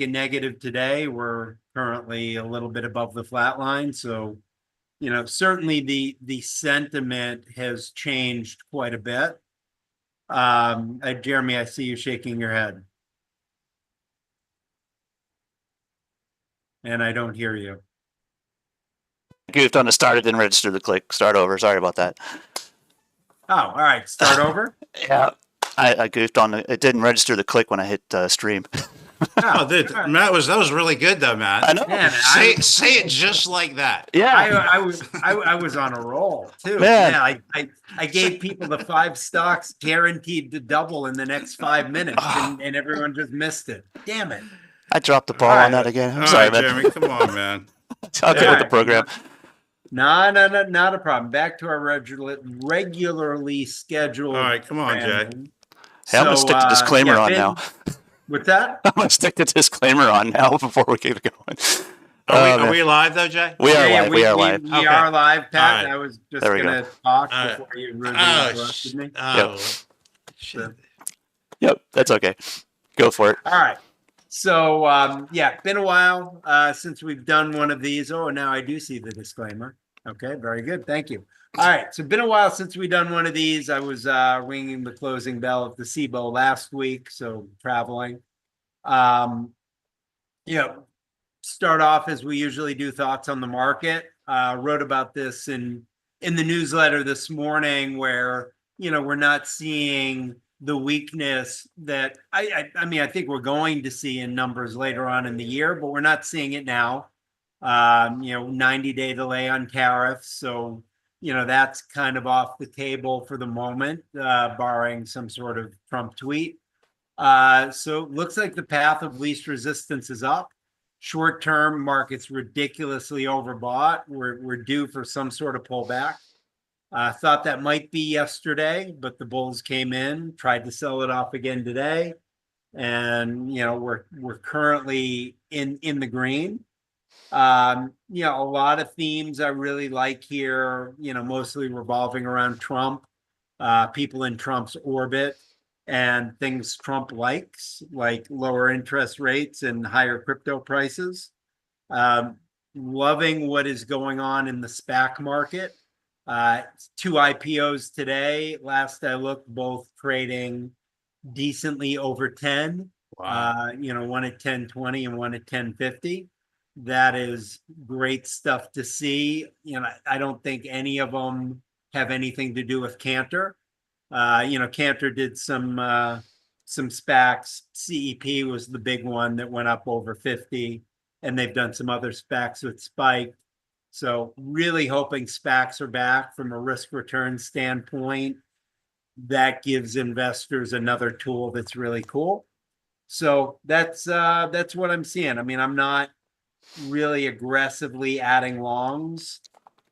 negative today. We're currently a little bit above the flat line. So, certainly the sentiment has changed quite a bit. Jeremy, I see you shaking your head. And I don't hear you. Goofed on the start. It didn't register the click. Start over. Sorry about that. Oh, all right. Start over. Yeah. I goofed on it. Didn't register the click when I hit stream. Oh, dude, right. Matt that was really good though, Matt. I know. Man, say it just like that. Yeah. I was on a roll too. Man. Yeah, I gave people the 5 stocks guaranteed to double in the next 5 minutes, and everyone just missed it. Damn it. I dropped the ball on that again. I'm sorry, man. Jeremy, come on, man. I'll get with the program. No, not a problem. Back to our regularly scheduled. All right, come on, Jay. Hey, I'm going to stick the disclaimer on now. What's that? I'm going to stick the discllaimer on now before we keep going. Are we live, though, Jay? We are live. We are live. We are live, Pat. Right. I was just going to talk before you interrupted me. Shit. Yep, that's okay. Go for it. All right. So, been a while since we've done one of these. Oh, now I do see the disclaimer. Okay, very good. Thank you. All right. So, been a while since we've done one of these. I was ringing the closing bell at the SIBO last week, so traveling. Start off as we usually do, thoughts on the market. Wrote about this in the newsletter this morning where, we're not seeing the weakness that I mean, I think we're going to see in numbers later on in the year, but we're not seeing it now. 90-day delay on tariffs. So, that's kind of off the table for the moment, barring some sort of Trump tweet. So it looks like the path of least resistance is up. Short-term market's ridiculously overbought. We're due for some sort of pullback. Thought that might be yesterday, but the bulls came in, tried to sell it off again today, and we're currently in the green. A lot of themes I really like here. Mostly revolving around Trump, people in Trump's orbit, and things Trump likes, like lower interest rates and higher crypto prices. Loving what is going on in the SPAC market. 2 IPOs today. Last I looked, both trading decently over 10. Wow. One at 10.20 and one at 10.50. That is great stuff to see. I don't think any of them have anything to do with Cantor. Cantor did some SPACs. CEP was the big one that went up over 50, and they've done some other SPACs with Spike. So really hoping SPACs are back from a risk return standpoint. That gives investors another tool that's really cool. So that's what I'm seeing. I mean, I'm not really aggressively adding longs.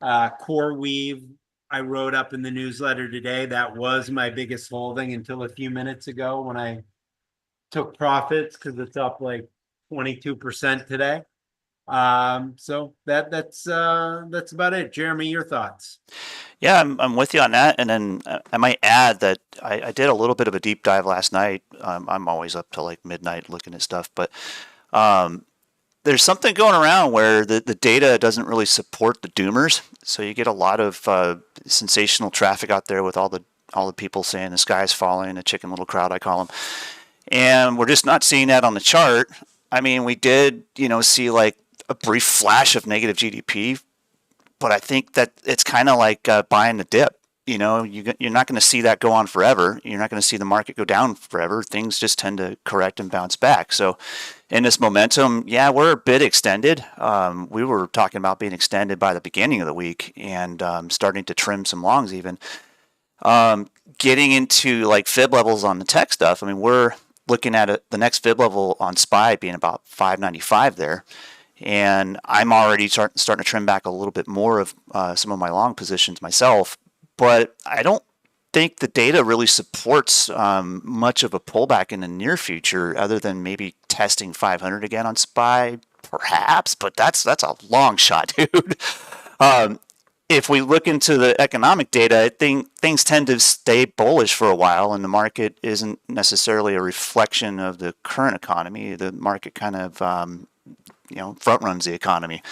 CoreWeave, I wrote up in the newsletter today. That was my biggest holding until a few minutes ago when I took profits because it's up like 22% today. So that's about it. Jeremy, your thoughts? Yeah, I'm with you on that. And then I might add that I did a little bit of a deep dive last night. I'm always up till like midnight looking at stuff, but there's something going around where the data doesn't really support the doomers. So you get a lot of sensational traffic out there with all the people saying the sky's falling, a chicken little crowd, I call them. And we're just not seeing that on the chart. I mean, we did, see like a brief flash of negative GDP, but I think that it's kind of like buying the dip. You're not going to see that go on forever. You're not going to see the market go down forever. Things just tend to correct and bounce back. So in this momentum, yeah, we're a bit extended. We were talking about being extended by the beginning of the week and starting to trim some longs even. Getting into like fib levels on the tech stuff, I mean, we're looking at the next fib level on SPY being about 595 there. And I'm already starting to trim back a little bit more of some of my long positions myself. But I don't think the data really supports much of a pullback in the near future other than maybe testing 500 again on SPY, perhaps. But that's a long shot, dude. if we look into the economic data, I think things tend to stay bullish for a while, and the market isn't necessarily a reflection of the current economy. The market kind of, front runs the economy.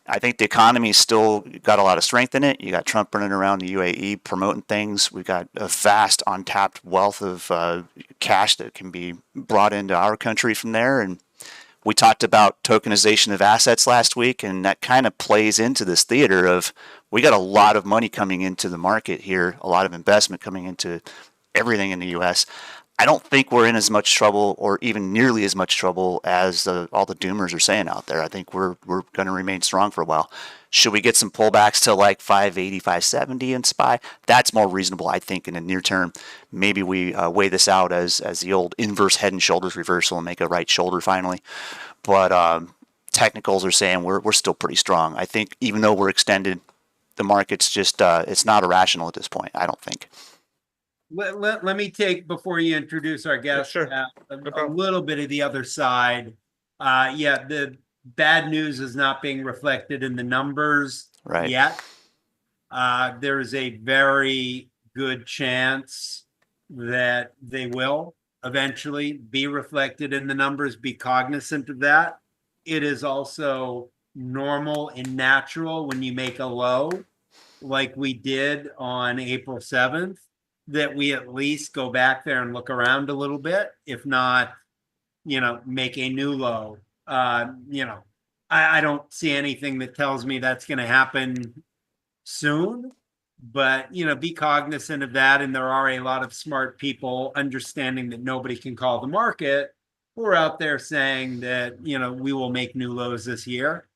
I think the economy's still got a lot of strength in it. You got Trump running around the UAE promoting things. We've got a vast untapped wealth of cash that can be brought into our country from there. And we talked about tokenization of assets last week, and that kind of plays into this theater of we got a lot of money coming into the market here, a lot of investment coming into everything in the U.S. I don't think we're in as much trouble or even nearly as much trouble as all the doomers are saying out there. I think we're going to remain strong for a while. Should we get some pullbacks to like 580, 570 in SPY? That's more reasonable, I think, in the near term. Maybe we weigh this out as the old inverse head and shoulders reversal and make a right shoulder finally. But technicals are saying we're still pretty strong. I think even though we're extended, the market's just it's not irrational at this point, I don't think. Let me take, before you introduce our guest, sure. a little bit of the other side. The bad news is not being reflected in the numbers yet. There is a very good chance that they will eventually be reflected in the numbers. Be cognizant of that. It is also normal and natural when you make a low, like we did on April 7th, that we at least go back there and look around a little bit, if not, make a new low. I don't see anything that tells me that's going to happen soon, but, be cognizant of that. And there are a lot of smart people understanding that nobody can call the market who are out there saying that, we will make new lows this year.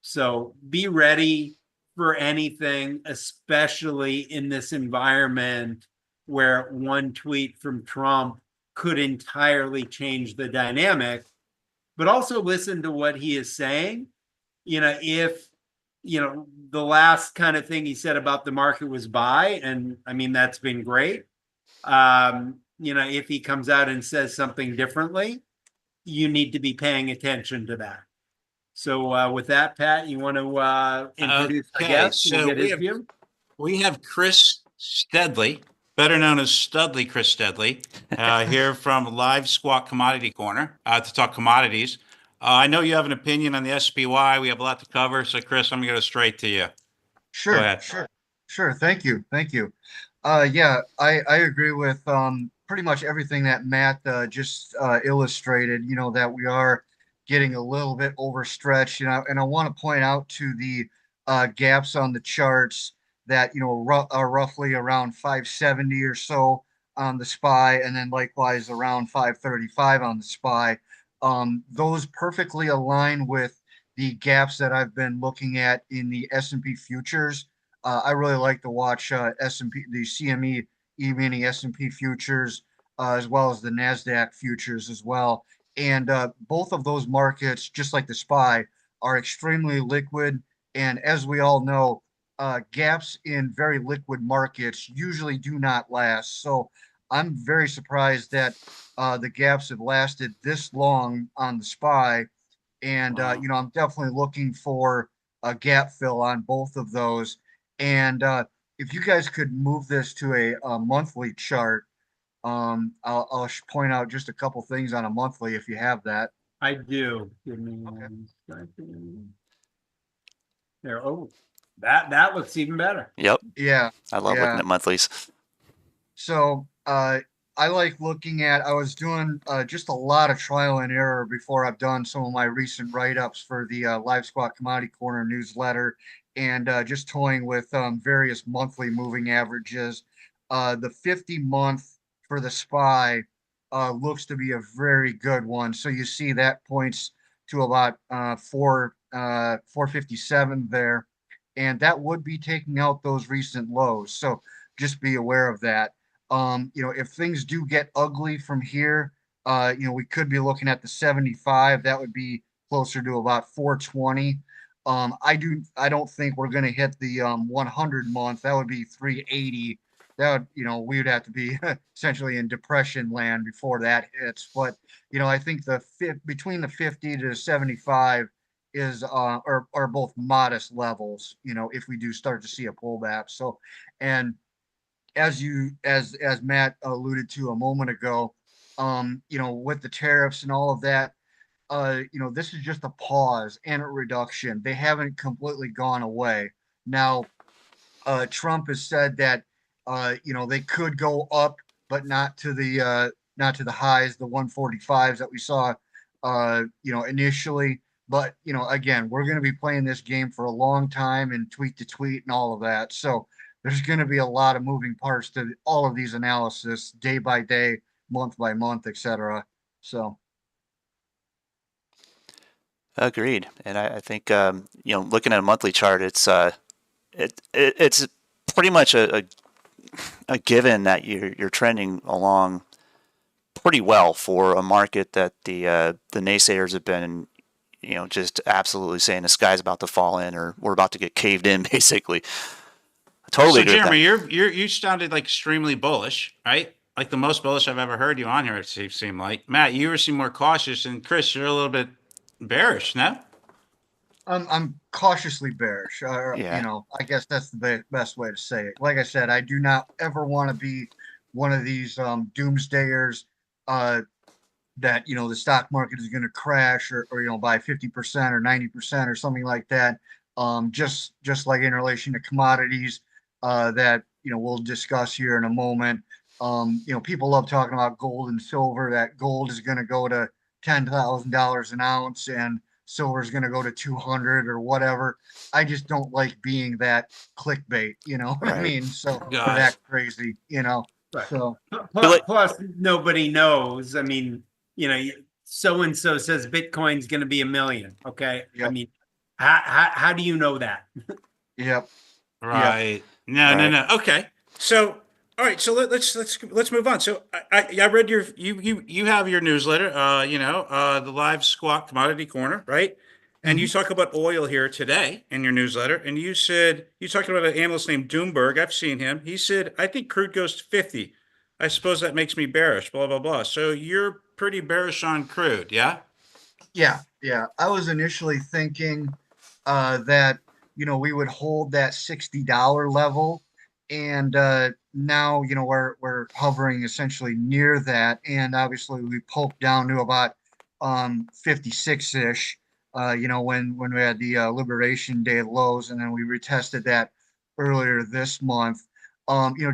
So be ready for anything, especially in this environment where one tweet from Trump could entirely change the dynamic. But also listen to what he is saying. If, the last kind of thing he said about the market was buy, and I mean, that's been great. If he comes out and says something differently, you need to be paying attention to that. So with that, Pat, you want to introduce our guest? So we have Chris Stadele, better known as Studley Chris Stadele, here from Live Squawk Commodity Corner to talk commodities. I know you have an opinion on the SPY. We have a lot to cover. So, Chris, I'm going to go straight to you. Sure. Go ahead. Sure. Thank you. I agree with pretty much everything that Matt just illustrated, that we are getting a little bit overstretched, and I want to point out to the gaps on the charts that, are roughly around 570 or so on the SPY, and then likewise around 535 on the SPY. Those perfectly align with the gaps that I've been looking at in the S&P futures. I really like to watch S&P, the CME E-mini S&P futures, as well as the NASDAQ futures as well. And both of those markets, just like the SPY, are extremely liquid. And as we all know, gaps in very liquid markets usually do not last. So I'm very surprised that the gaps have lasted this long on the SPY. And, Wow. I'm definitely looking for a gap fill on both of those. And if you guys could move this to a monthly chart, I'll point out just a couple things on a monthly if you have that. I do. Give me 1 second. There. Oh, that looks even better. Yep. Yeah. I love looking at monthlies. So I like looking at, I was doing just a lot of trial and error before I've done some of my recent write-ups for the Live Squawk Commodity Corner newsletter, and just toying with various monthly moving averages. The 50-month for the SPY looks to be a very good one. So you see that points to about 457 there, and that would be taking out those recent lows. So just be aware of that. If things do get ugly from here, we could be looking at the 75. That would be closer to about 420. I don't think we're going to hit the 100 month. That would be 380. That would, we would have to be essentially in depression land before that hits. But, I think between the 50 to 75 is are both modest levels, if we do start to see a pullback. So, and as Matt alluded to a moment ago, with the tariffs and all of that, this is just a pause and a reduction. They haven't completely gone away. Now, Trump has said that they could go up, but not to the highs, the 145s that we saw initially. But again, we're going to be playing this game for a long time and tweet to tweet and all of that. So there's going to be a lot of moving parts to all of these analysis, day by day, month by month, etc. So. Agreed. And I think looking at a monthly chart, it's it's pretty much a given that you're trending along pretty well for a market that the naysayers have been just absolutely saying the sky's about to fall in, or we're about to get caved in, basically. I totally agree with that. Jeremy, you sounded like extremely bullish, right? Like the most bullish I've ever heard you on here. It seemed like Matt, you seem more cautious, and Chris, you're a little bit bearish, no? I'm cautiously bearish. Yeah. I guess that's the best way to say it. Like I said, I do not ever want to be one of these doomsdayers that the stock market is going to crash or by 50% or 90% or something like that. Just like in relation to commodities that we'll discuss here in a moment. People love talking about gold and silver. That gold is going to go to $10,000 an ounce and silver is going to go to 200 or whatever. I just don't like being that clickbait. You know what I mean? So or that crazy. Right. So plus nobody knows. I mean, so and so says Bitcoin's going to be $1 million. Okay, yep. I mean, how do you know that? Yep. Right. Yep. No. Okay. So all right. So let's move on. So I read you have your newsletter. The Live Squawk Commodity Corner, right? And you talk about oil here today in your newsletter. And you talked about an analyst named Doomberg. I've seen him. He said, I think crude goes to 50. I suppose that makes me bearish, blah, blah, blah. So you're pretty bearish on crude, yeah? Yeah. I was initially thinking that, we would hold that $60 level. And now, we're hovering essentially near that. And obviously we poked down to about 56-ish. When we had the Liberation Day lows, and then we retested that earlier this month.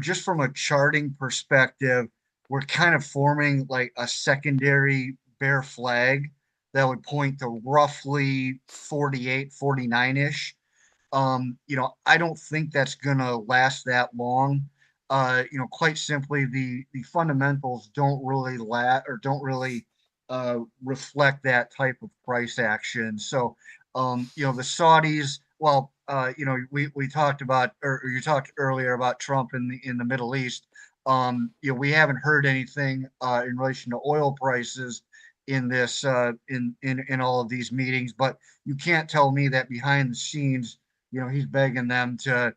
Just from a charting perspective, we're kind of forming like a secondary bear flag that would point to roughly 48, 49-ish. I don't think that's gonna last that long. Quite simply, the fundamentals don't really reflect that type of price action. So, the Saudis, well, we talked about, or you talked earlier about Trump in the Middle East. We haven't heard anything in relation to oil prices in this in all of these meetings, but you can't tell me that behind the scenes, he's begging them to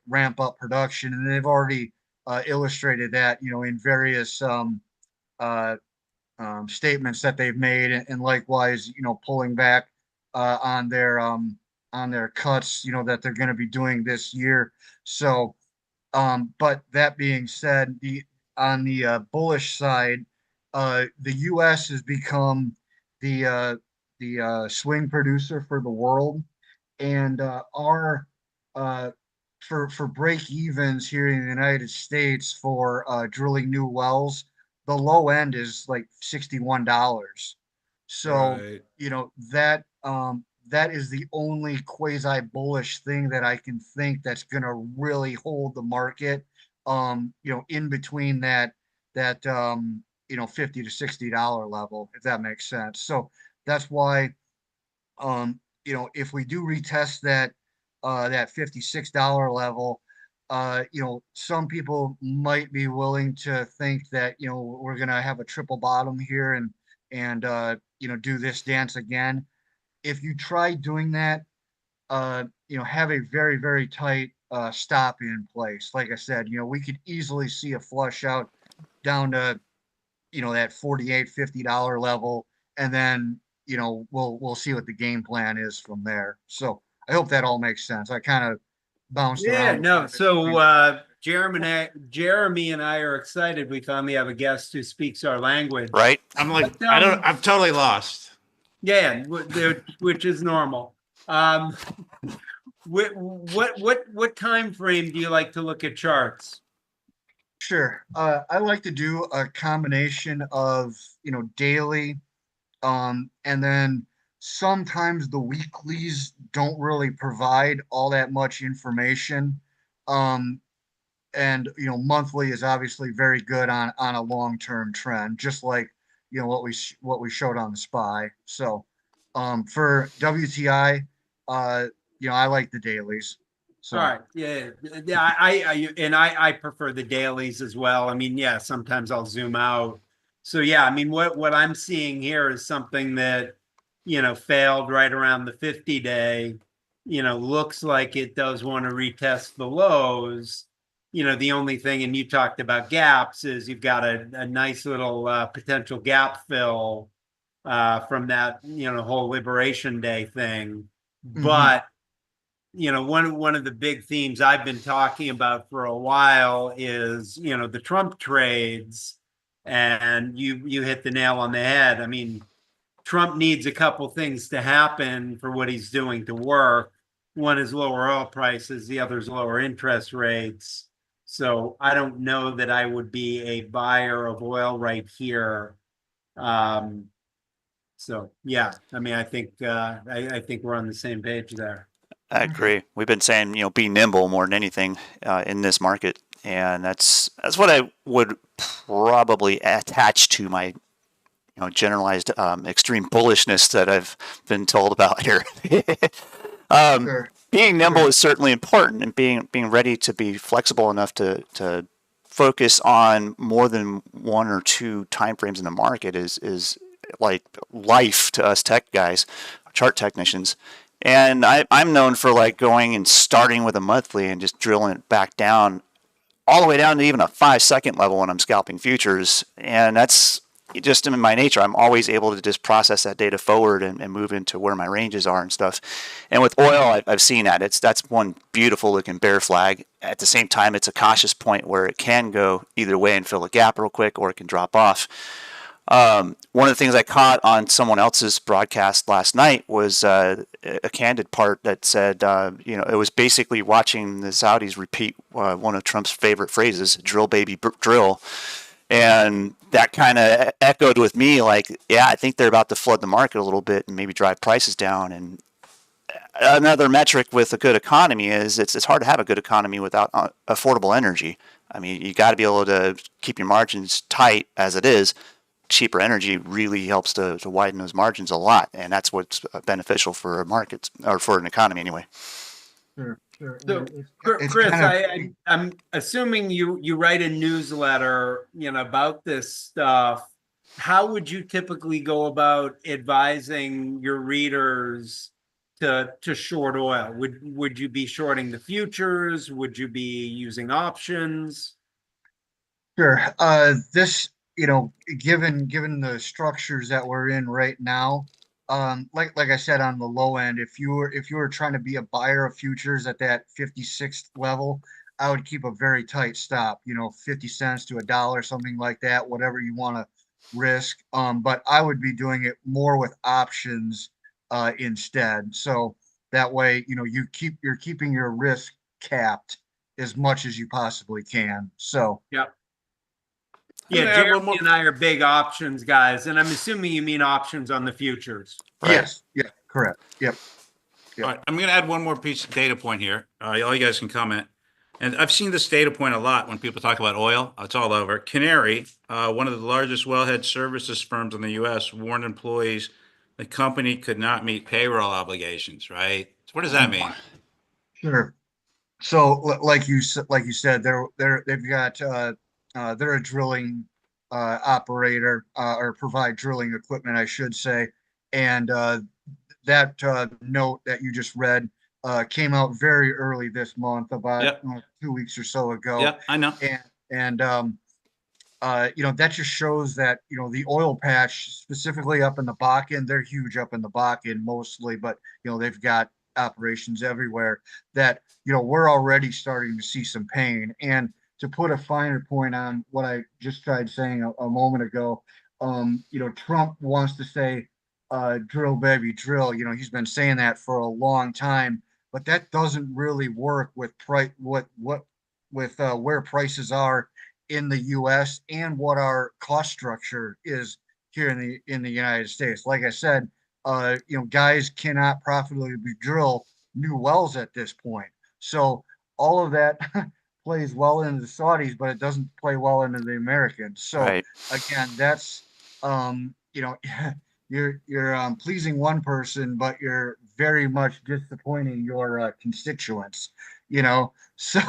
ramp up production, and they've already illustrated that, in various statements that they've made, and likewise, pulling back on their cuts, that they're going to be doing this year. So, but that being said, on the bullish side, the U.S. has become the swing producer for the world, and our for break evens here in the United States for drilling new wells, the low end is like $61. So, that is the only quasi bullish thing that I can think that's going to really hold the market, in between that 50 to $60 level, if that makes sense. So that's why, if we do retest that $56 level, some people might be willing to think that, we're going to have a triple bottom here and do this dance again. If you try doing that, have a very, very tight stop in place. Like I said, we could easily see a flush out down to, that $48, $50 level, and then we'll see what the game plan is from there. So I hope that all makes sense. I kind of bounced Yeah, around. no. So Jeremy and I are excited. We finally have a guest who speaks our language. Right? I'm like, But, I'm totally lost. Yeah, which is normal. What time frame do you like to look at charts? Sure. I like to do a combination of, daily, and then sometimes the weeklies don't really provide all that much information. Um, and monthly is obviously very good on a long-term trend, just like what we showed on the SPY. So, for WTI, I like the dailies. All So. right. Yeah. Yeah. I prefer the dailies as well. I mean, yeah, sometimes I'll zoom out. So yeah, I mean, what I'm seeing here is something that, failed right around the 50-day, looks like it does want to retest the lows. The only thing, and you talked about gaps, is you've got a nice little potential gap fill from that, whole Liberation Day thing. But one of the big themes I've been talking about for a while is, the Trump trades, and you hit the nail on the head. I mean, Trump needs a couple things to happen for what he's doing to work. One is lower oil prices, the other is lower interest rates. So I don't know that I would be a buyer of oil right here. So yeah, I mean, I think we're on the same page there. I agree. We've been saying, be nimble more than anything in this market, and that's what I would probably attach to my, generalized extreme bullishness that I've been told about here. Sure. Being nimble is certainly important, and being ready to be flexible enough to focus on more than one or two time frames in the market is like life to us tech guys, chart technicians. And I'm known for like going and starting with a monthly and just drilling it back down all the way down to even a 5-second level when I'm scalping futures. And that's just in my nature. I'm always able to just process that data forward and move into where my ranges are and stuff. And with oil, I've seen that. That's one beautiful looking bear flag. At the same time, it's a cautious point where it can go either way and fill a gap real quick, or it can drop off. One of the things I caught on someone else's broadcast last night was a candid part that said, it was basically watching the Saudis repeat one of Trump's favorite phrases, drill baby drill. And that kind of echoed with me like, yeah, I think they're about to flood the market a little bit and maybe drive prices down. And another metric with a good economy is it's hard to have a good economy without affordable energy. I mean, you got to be able to keep your margins tight as it is. Cheaper energy really helps to widen those margins a lot, and that's what's beneficial for markets, or for an economy anyway. Sure. So, It's Chris, kind of- I'm assuming you write a newsletter, about this stuff. How would you typically go about advising your readers to short oil? Would you be shorting the futures? Would you be using options? Sure. This, given the structures that we're in right now, like I said, on the low end, if you were trying to be a buyer of futures at that 56th level, I would keep a very tight stop, 50 cents to $1, something like that, whatever you want to risk. But I would be doing it more with options instead. So that way, you're keeping your risk capped as much as you possibly can. So. Yep. I'm gonna Yeah, add one Jeremy more- and I are big options guys, and I'm assuming you mean options on the futures. Right. Yes. Yeah. Correct. Yep. All right, I'm going to add one more piece of data point here. All you guys can comment. And I've seen this data point a lot when people talk about oil. It's all over. Canary, one of the largest wellhead services firms in the U.S., warned employees the company could not meet payroll obligations. Right? So what does that mean? Sure. So, like you said, they've got they're a drilling operator, or provide drilling equipment, I should say, and that note that you just read came out very early this month, about Yep. 2 weeks or so ago. Yeah, I know. And that just shows that, the oil patch, specifically up in the Bakken, they're huge up in the Bakken mostly, but, they've got operations everywhere that, we're already starting to see some pain. And to put a finer point on what I just tried saying a moment ago, Trump wants to say, drill, baby, drill. He's been saying that for a long time, but that doesn't really work with price, with where prices are in the US and what our cost structure is here in the United States. Like I said, guys cannot profitably drill new wells at this point. So all of that plays well into the Saudis, but it doesn't play well into the Americans. So Right. again, that's you're pleasing one person, but you're very much disappointing your constituents. So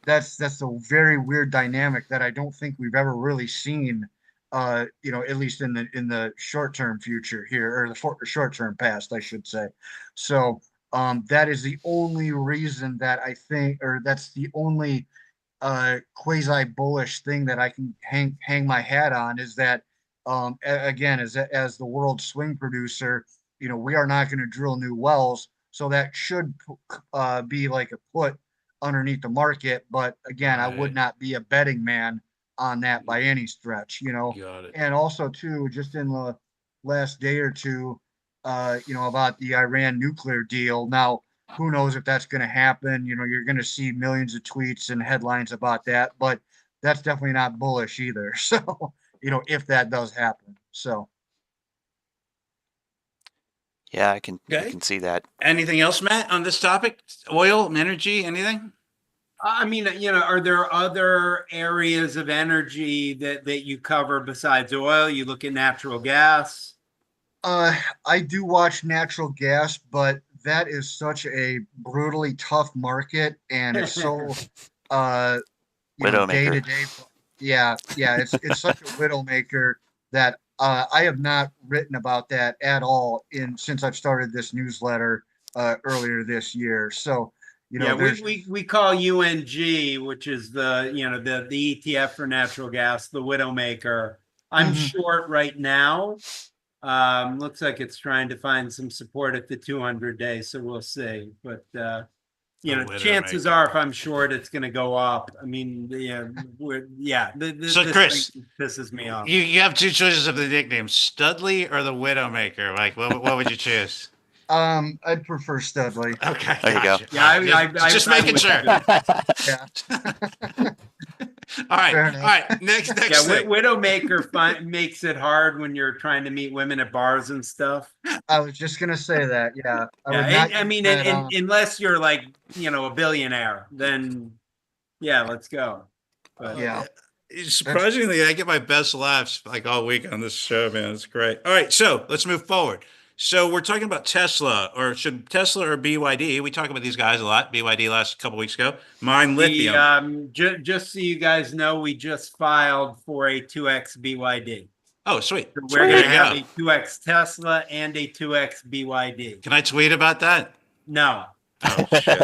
that's a very weird dynamic that I don't think we've ever really seen. At least in the short term future here, or the short term past, I should say. So that is the only reason that I think, or that's the only quasi bullish thing that I can hang my hat on, is that again, as the world swing producer, we are not going to drill new wells, so that should be like a put underneath the market. But again, I would Right. not be a betting man on that by any stretch. Got it. And also too, just in the last day or two, about the Iran nuclear deal. Now, who knows if that's going to happen? You're going to see millions of tweets and headlines about that, but that's definitely not bullish either. So, if that does happen. So, Yeah, I can Okay. see that. Anything else, Matt, on this topic? Oil, energy, anything? I mean, are there other areas of energy that you cover besides oil? You look at natural gas. I do watch natural gas, but that is such a brutally tough market, and it's so, uh, day to Widowmaker. day. Yeah, yeah, it's such a widowmaker that I have not written about that at all since I've started this newsletter earlier this year. So, Yeah, there's we call UNG, which is the ETF for natural gas, the Widowmaker. I'm Mhm. short right now. Looks like it's trying to find some support at the 200 day, so we'll see. But chances Widowmaker. are, if I'm short, it's going to go up. I mean, So, this Chris, thing pisses me off. you have two choices of the nickname, Studley or the Widowmaker. Like, what would you choose? I'd prefer Studley. Okay, There you go. gotcha. Yeah, All right, just I making would sure. too. Yeah, All right, fair all enough. right. Next Yeah, thing. Widowmaker makes it hard when you're trying to meet women at bars and stuff. I was just gonna say that. Yeah, I Yeah, would not I use mean, that. unless you're like, a billionaire, then yeah, let's go. But Yeah, that's Surprisingly, I get my best laughs like all week on this show, man. It's great. All right, so let's move forward. So we're talking about Tesla, or should Tesla or BYD? We talk about these guys a lot. BYD last couple weeks ago. Mine lithium. just so you guys know, we just filed for a 2x BYD. Oh, sweet. So we're There gonna you have go. a 2x Tesla and a 2x BYD. Can I tweet about that? No. Oh shit.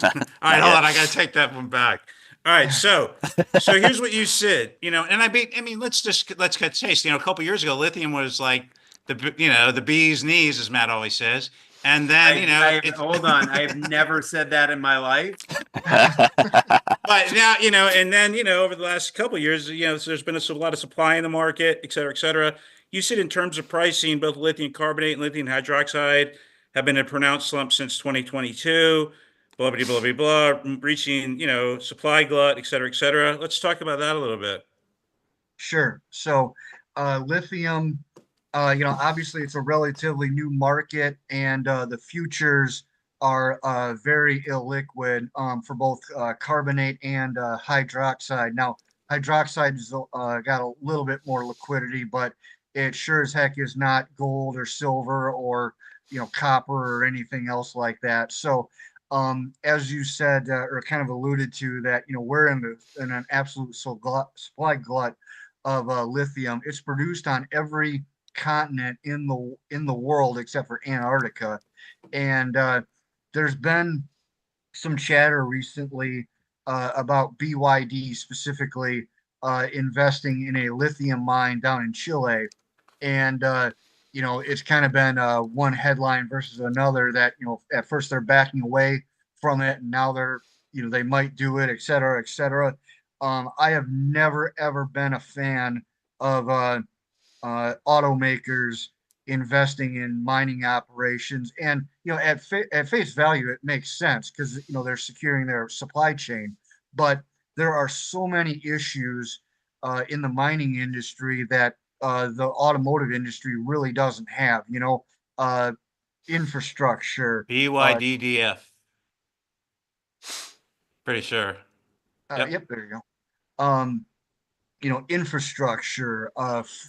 All right, hold on. I gotta take that one back. All right, so here's what you said, and I mean, let's cut chase. A couple years ago, lithium was like the bee's knees, as Matt always says, and then Hold on, I have never said that in my life. but now and then over the last couple of years, there's been a lot of supply in the market, et cetera, et cetera. You said in terms of pricing, both lithium carbonate and lithium hydroxide have been a pronounced slump since 2022. Blah, blah, blah, blah, blah, reaching, supply glut, et cetera, et cetera. Let's talk about that a little bit. sure. So, lithium, obviously it's a relatively new market, and the futures are very illiquid for both carbonate and hydroxide. Now, hydroxide has got a little bit more liquidity, but it sure as heck is not gold or silver or copper or anything else like that. So, as you said, or kind of alluded to, that we're in an absolute supply glut of lithium. It's produced on every continent in the world except for Antarctica, and there's been some chatter recently about BYD specifically investing in a lithium mine down in Chile. And, it's kind of been one headline versus another that, at first they're backing away from it and now they might do it, et cetera, et cetera. I have never, ever been a fan of automakers investing in mining operations. And, at face value, it makes sense because, they're securing their supply chain. But there are so many issues in the mining industry that the automotive industry really doesn't have, infrastructure. BYDDF. Pretty sure. Yep. Yep, there you go. Infrastructure.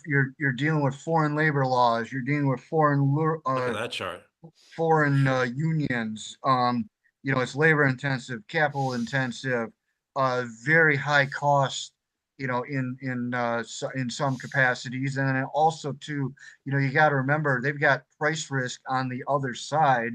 You're dealing with foreign labor laws. You're dealing with Look at that chart. foreign unions. It's labor intensive, capital intensive, very high cost. In some capacities, and then also too, you got to remember they've got price risk on the other side,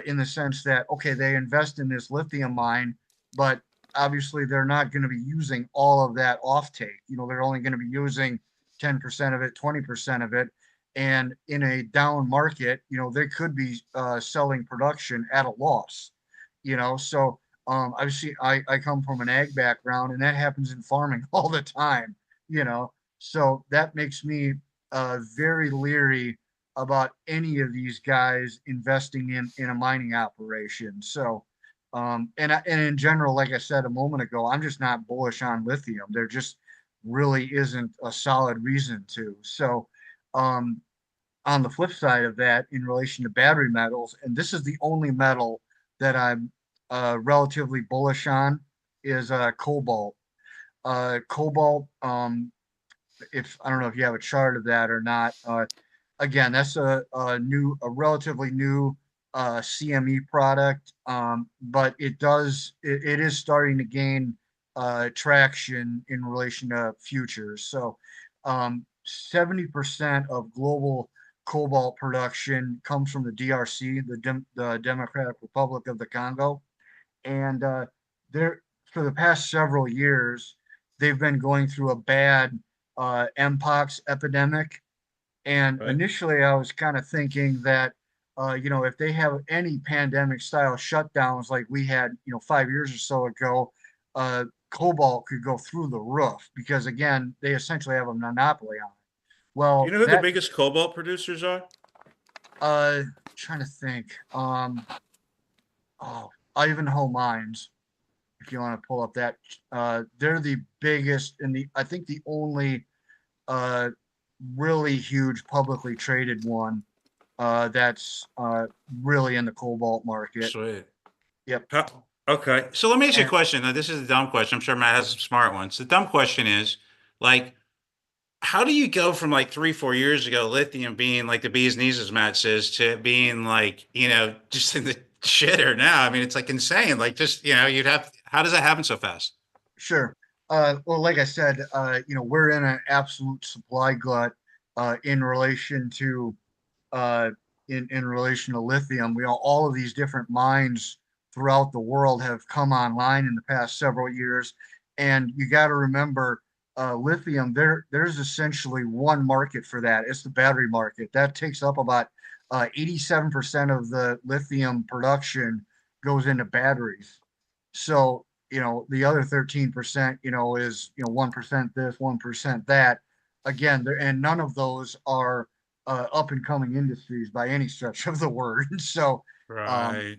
in the sense that okay, they invest in this lithium mine, but obviously they're not going to be using all of that offtake. They're only going to be using 10% of it, 20% of it. And in a down market, they could be selling production at a loss, so I come from an ag background and that happens in farming all the time, so that makes me very leery about any of these guys investing in a mining operation. So, and in general, like I said a moment ago, I'm just not bullish on lithium. There just really isn't a solid reason to. So, on the flip side of that, in relation to battery metals, and this is the only metal that I'm relatively bullish on, is cobalt. Cobalt, if I don't know if you have a chart of that or not. Again, that's a relatively new CME product, but it is starting to gain traction in relation to futures. So, 70% of global cobalt production comes from the DRC, the Democratic Republic of the Congo, and there for the past several years they've been going through a bad mpox epidemic. And Right. initially, I was kind of thinking that, if they have any pandemic style shutdowns like we had, 5 years or so ago, cobalt could go through the roof because, again, they essentially have a monopoly on it. Do Well, you know who the biggest cobalt producers are? Trying to think. Ivanhoe Mines, if you want to pull up that, they're the biggest and I think the only really huge publicly traded one that's really in the cobalt market. Sweet. Yep. Okay. So let me ask you a And question. Now, this is a dumb question. I'm sure Matt has some smart ones. The dumb question is, like, how do you go from like 3, 4 years ago, lithium being like the bee's knees, as Matt says, to being like, just in the shitter now? I mean, it's like insane. Like, just, how does that happen so fast? Sure. Well, like I said, we're in an absolute supply glut in relation to in relation to lithium. All of these different mines throughout the world have come online in the past several years, and you got to remember, lithium. There's essentially one market for that. It's the battery market. That takes up about 87% of the lithium production goes into batteries. So, the other 13%, is, 1% this, 1% that. Again, and none of those are up and coming industries by any stretch of the word. So, um, Right.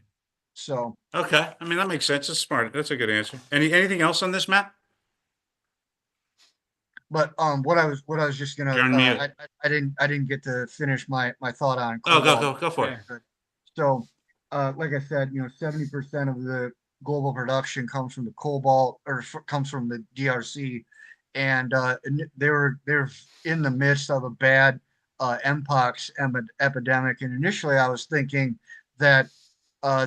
so, Okay. I mean, that makes sense. That's smart. That's a good answer. Anything else on this, Matt? but what I was just gonna, You're on mute. I didn't get to finish my thought on Oh, cobalt. go for it. So, like I said, 70% of the global production comes from the cobalt, or comes from the DRC, and they're in the midst of a bad mpox epidemic. And initially, I was thinking that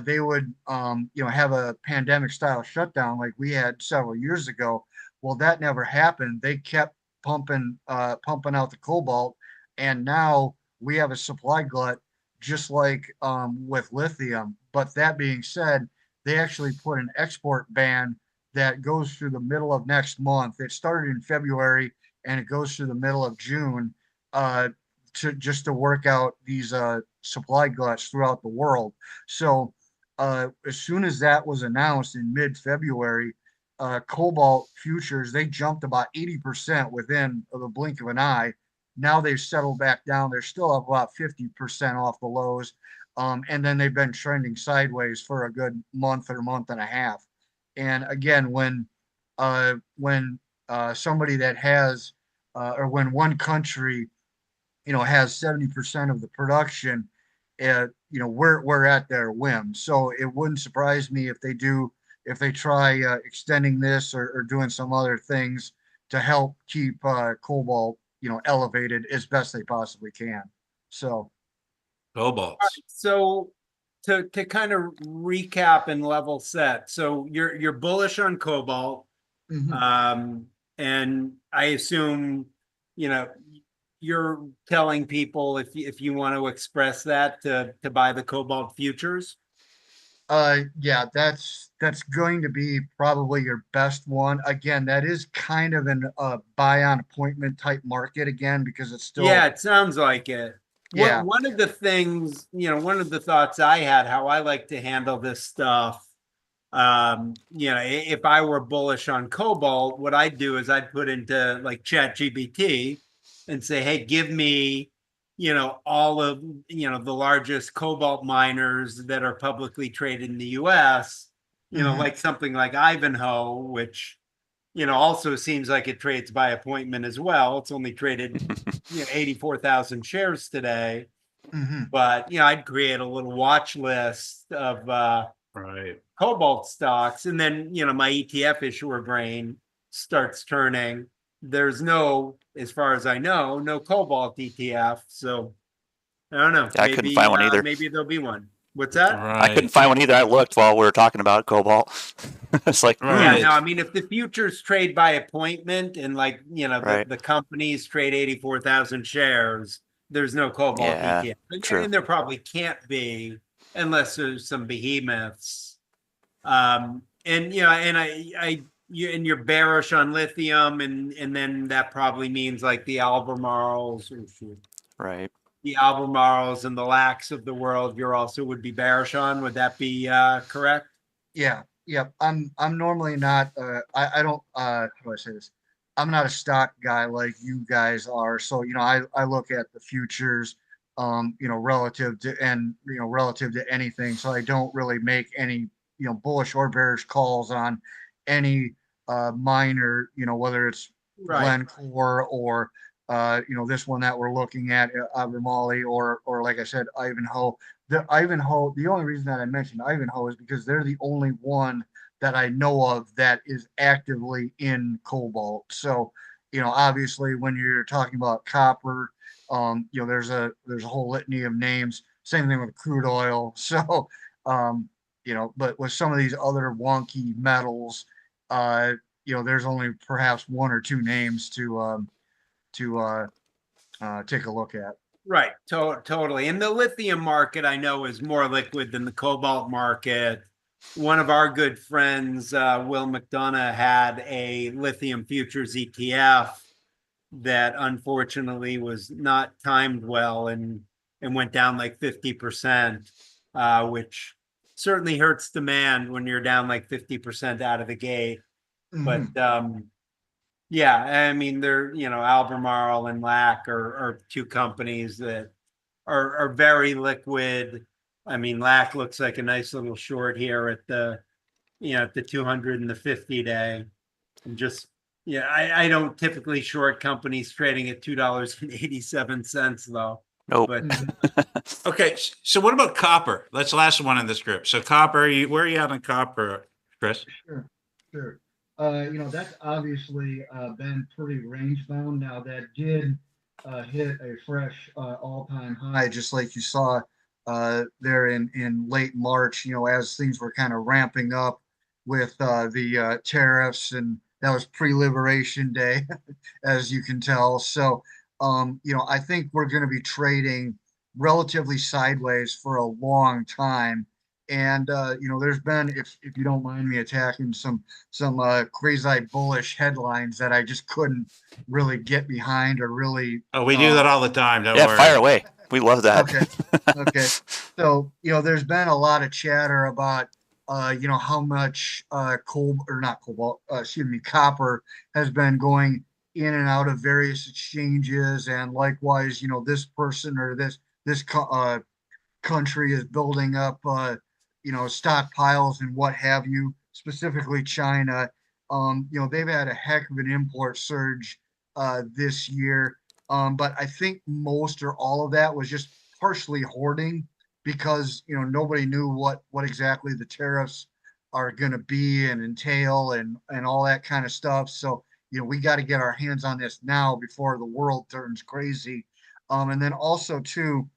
they would, have a pandemic style shutdown like we had several years ago. Well, that never happened. They kept pumping out the cobalt, and now we have a supply glut, just like with lithium. But that being said, they actually put an export ban that goes through the middle of next month. It started in February and it goes through the middle of June, uh, to work out these supply gluts throughout the world. So as soon as that was announced in mid-February, cobalt futures, they jumped about 80% within the blink of an eye. Now they've settled back down. They're still up about 50% off the lows. And then they've been trending sideways for a good month or month and a half. And again, when somebody that has or when one country, has 70% of the production, we're at their whim. So it wouldn't surprise me if they try extending this or doing some other things to help keep cobalt, elevated as best they possibly can. So, Cobalts. So to kind of recap and level set, so you're bullish on cobalt, mhm. and I assume, you're telling people if you want to express that to buy the cobalt futures. Yeah, that's going to be probably your best one. Again, that is kind of an buy on appointment type market again because it's Yeah, still, it sounds like it. yeah. One of the things, one of the thoughts I had, how I like to handle this stuff, if I were bullish on cobalt, what I'd do is I'd put into like ChatGPT and say, hey, give me, all of, the largest cobalt miners that are publicly traded in the US, Mhm. like something like Ivanhoe, which, also seems like it trades by appointment as well. It's only traded, 84,000 shares today. Mhm. But, I'd create a little watch list of Right. cobalt stocks. And then, my ETF issuer brain starts turning. There's no, as far as I know, no cobalt ETF. So I don't know. Yeah, I couldn't find one either. Maybe there'll be one. What's that? I couldn't Right. find one either. I looked while we were talking about cobalt. It's like, Yeah, Right. no, I mean, if the futures trade by appointment and like, right. the companies trade 84,000 shares, there's no cobalt Yeah, ETF. true. And there probably can't be unless there's some behemoths. And you're bearish on lithium, and then that probably means like the Albemarle's Right. the Albemarle's and the Lacs of the world, you're also would be bearish on. Would that be correct? Yeah, yeah. I'm normally not I don't how do I say this? I'm not a stock guy like you guys are. So, I look at the futures relative to anything. So I don't really make any, bullish or bearish calls on any miner, whether it's Right. Glencore or this one that we're looking at, Albemarle, or like I said, Ivanhoe. The only reason that I mentioned Ivanhoe is because they're the only one that I know of that is actively in cobalt. So, obviously when you're talking about copper, there's a whole litany of names. Same thing with crude oil. So, but with some of these other wonky metals, there's only perhaps one or two names to take a look at. Right. Totally. And the lithium market, I know, is more liquid than the cobalt market. One of our good friends, Will McDonough, had a lithium futures ETF that unfortunately was not timed well and went down like 50%, which certainly hurts demand when you're down like 50% out of the gate. But Mhm. yeah, I mean, they're, Albemarle and LAC are two companies that are very liquid. I mean, LAC looks like a nice little short here at the 200 and the 50 day. And just, yeah, I don't typically short companies trading at $2.87 though. Nope. But Mhm. Okay. So what about copper? That's the last one in this group. So copper, where are you at on copper, Chris? Sure, sure. That's obviously been pretty range bound. Now that did hit a fresh all-time high, just like you saw there in late March. As things were kind of ramping up with the tariffs, and that was pre-Liberation Day, as you can tell. So, I think we're going to be trading relatively sideways for a long time. And there's been, if you don't mind me attacking some quasi bullish headlines that I just couldn't really get behind or really. Oh, we do that all the time. Don't Yeah, worry. fire away. We love that. Okay. Okay. So, there's been a lot of chatter about, how much copper has been going in and out of various exchanges, and likewise, this person or this country is building up, stockpiles and what have you. Specifically, China. They've had a heck of an import surge this year. But I think most or all of that was just partially hoarding because nobody knew what exactly the tariffs are going to be and entail and all that kind of stuff. So we got to get our hands on this now before the world turns crazy. And then also too,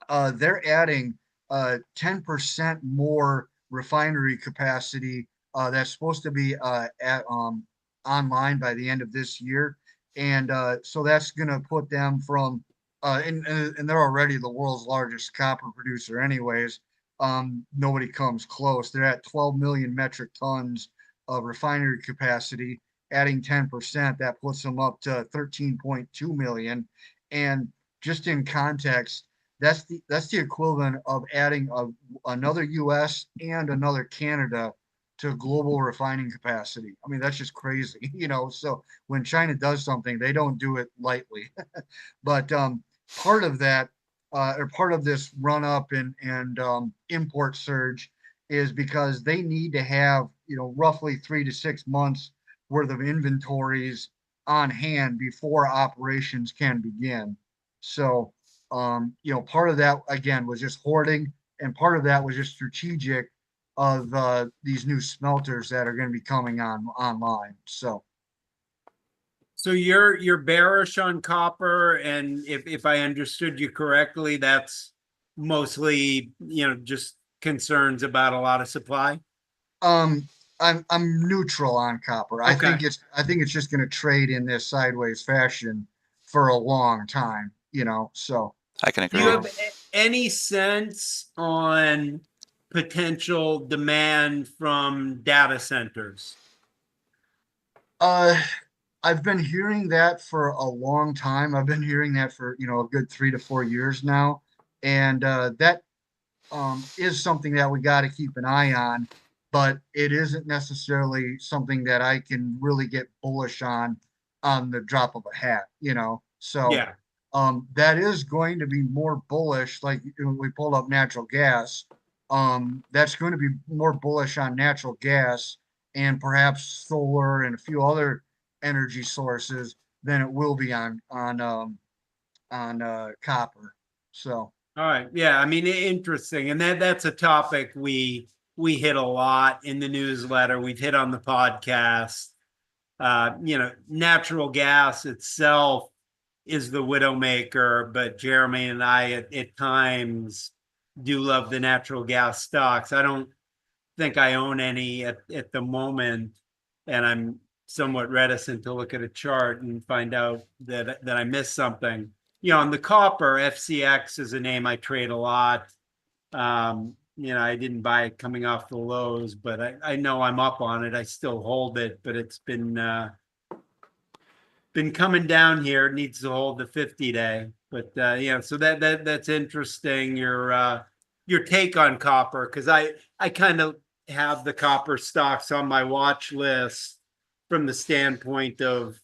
they're adding 10% more refinery capacity that's supposed to be online by the end of this year. And so that's going to put them from, and they're already the world's largest copper producer anyways. Nobody comes close. They're at 12 million metric tons of refinery capacity. Adding 10%, that puts them up to 13.2 million. And just in context, that's the equivalent of adding another U.S. and another Canada to global refining capacity. I mean, that's just crazy, So when China does something, they don't do it lightly. But part of that, or part of this run up and import surge, is because they need to have roughly 3 to 6 months worth of inventories on hand before operations can begin. So part of that again was just hoarding, and part of that was just strategic of these new smelters that are going to be coming online. So you're bearish on copper, and if I understood you correctly, that's mostly just concerns about a lot of supply. I'm neutral on copper. I think it's just going to trade in this sideways fashion for a long time. So I can Do agree. you have any sense on potential demand from data centers? I've been hearing that for a long time. I've been hearing that for a good 3 to 4 years now, and that is something that we got to keep an eye on. But it isn't necessarily something that I can really get bullish on the drop of a hat. So Yeah. That is going to be more bullish. Like we pulled up natural gas. That's going to be more bullish on natural gas and perhaps solar and a few other energy sources than it will be on copper. So. All right. Yeah. I mean, interesting. And that's a topic we hit a lot in the newsletter. We've hit on the podcast. Natural gas itself is the widowmaker, but Jeremy and I at times do love the natural gas stocks. I don't think I own any at the moment, and I'm somewhat reticent to look at a chart and find out that I missed something. On the copper, FCX is a name I trade a lot. I didn't buy it coming off the lows, but I know I'm up on it. I still hold it, but it's been coming down here. It needs to hold the 50-day. But so that's interesting. Your take on copper, because I kind of have the copper stocks on my watch list from the standpoint of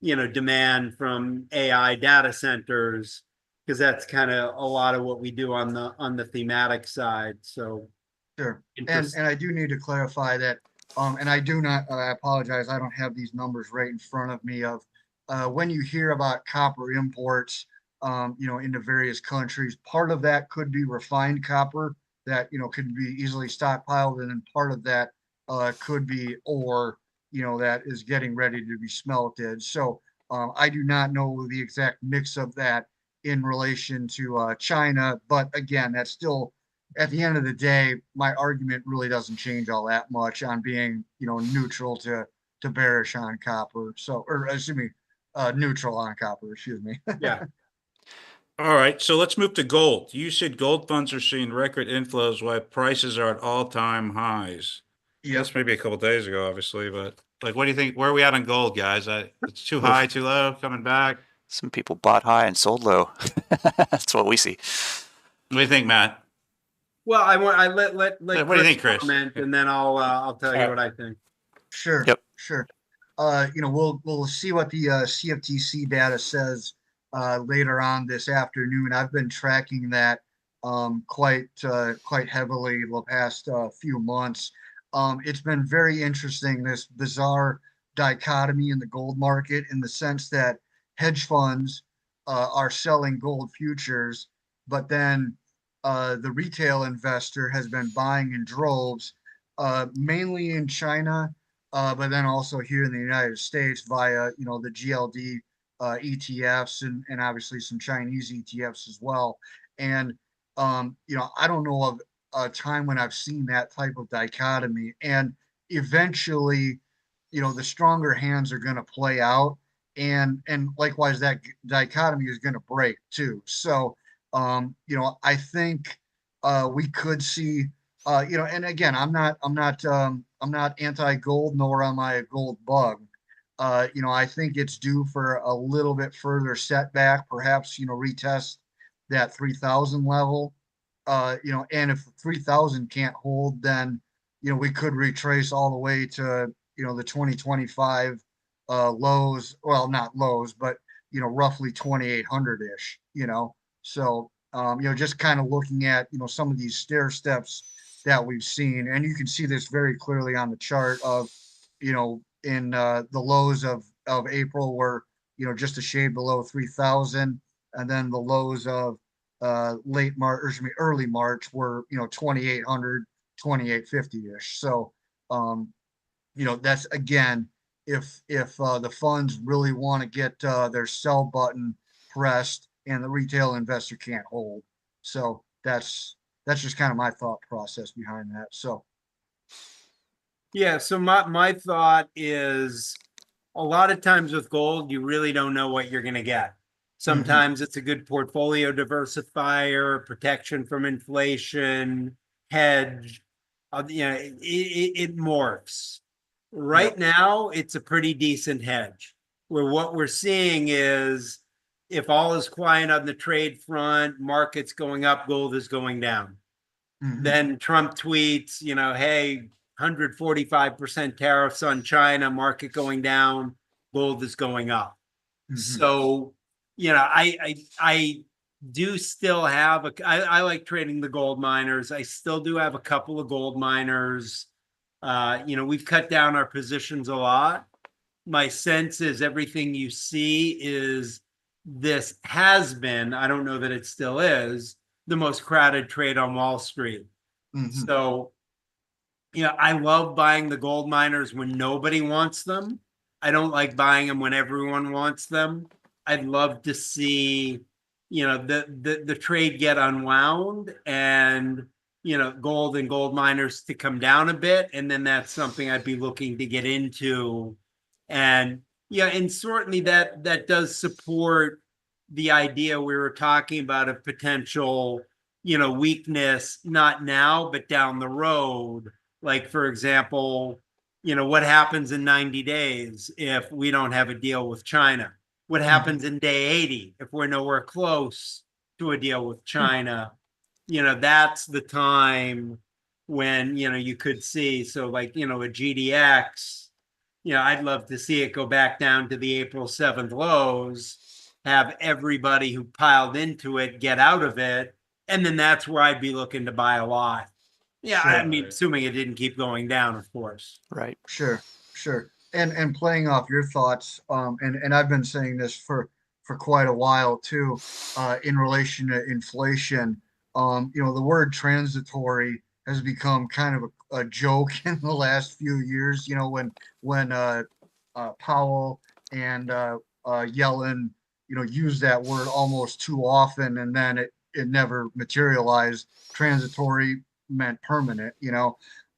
demand from AI data centers, because that's kind of a lot of what we do on the thematic side. So sure. And I do need to clarify that and I do not, I apologize, I don't have these numbers right in front of me of when you hear about copper imports into various countries, part of that could be refined copper that could be easily stockpiled, and then part of that could be ore that is getting ready to be smelted. So I do not know the exact mix of that in relation to China, but again, that's still, at the end of the day, my argument really doesn't change all that much on being neutral to bearish on copper. So, or excuse me, neutral on copper. Excuse me. Yeah. All right, so let's move to gold. You said gold funds are seeing record inflows while prices are at all-time highs. Yep. That's maybe a couple days ago, obviously, but like, what do you think? Where are we at on gold, guys? It's too high, too low, coming back. Some people bought high and sold low. That's what we see. What do you think, Matt? Well, I let What do you think, Chris? comment, and then I'll tell you what I think. Sure. Yep. Sure. We'll see what the CFTC data says later on this afternoon. I've been tracking that quite heavily the past few months. It's been very interesting, this bizarre dichotomy in the gold market, in the sense that hedge funds are selling gold futures, but then the retail investor has been buying in droves, mainly in China, but then also here in the United States via, the GLD ETFs, and obviously some Chinese ETFs as well. And, I don't know of a time when I've seen that type of dichotomy. And eventually, the stronger hands are going to play out. And likewise, that dichotomy is going to break too. So, I think we could see, and again, I'm not anti-gold, nor am I a gold bug. I think it's due for a little bit further setback, perhaps, retest that 3,000 level. And if 3,000 can't hold, then, we could retrace all the way to, the 2025 lows, well, not lows, but, roughly 2,800-ish, So, just kind of looking at, some of these stair steps that we've seen, and you can see this very clearly on the chart of, in the lows of April were, just a shade below 3,000, and then the lows of late March, or excuse me, early March were, 2,800, 2,850-ish. So, that's, again, if the funds really want to get their sell button pressed and the retail investor can't hold. So that's just kind of my thought process behind that. So Yeah, so my thought is, a lot of times with gold, you really don't know what you're going to get. Sometimes it's a good portfolio diversifier, protection from inflation, hedge. It morphs. Right now, it's a pretty decent hedge. Where what we're seeing is, if all is quiet on the trade front, markets going up, gold is going down. Then Trump tweets, hey, 145% tariffs on China, market going down, gold is going up. So, I do still have I like trading the gold miners. I still do have a couple of gold miners. We've cut down our positions a lot. My sense is everything you see is, this has been, I don't know that it still is, the most crowded trade on Wall Street. So, I love buying the gold miners when nobody wants them. I don't like buying them when everyone wants them. I'd love to see, the trade get unwound, and, gold and gold miners to come down a bit. And then that's something I'd be looking to get into. And and certainly that does support the idea we were talking about of potential, weakness, not now, but down the road. Like, for example, what happens in 90 days if we don't have a deal with China? What happens in day 80 if we're nowhere close to a deal with China? That's the time when, you could see. So like, a GDX, I'd love to see it go back down to the April 7th lows, have everybody who piled into it get out of it. And then that's where I'd be looking to buy a lot. Yeah, Sure. I mean, assuming it didn't keep going down, of course. Right. Sure. And playing off your thoughts, and I've been saying this for quite a while too, in relation to inflation. The word transitory has become kind of a joke in the last few years. When Powell and Yellen, use that word almost too often, and then it never materialized. Transitory meant permanent.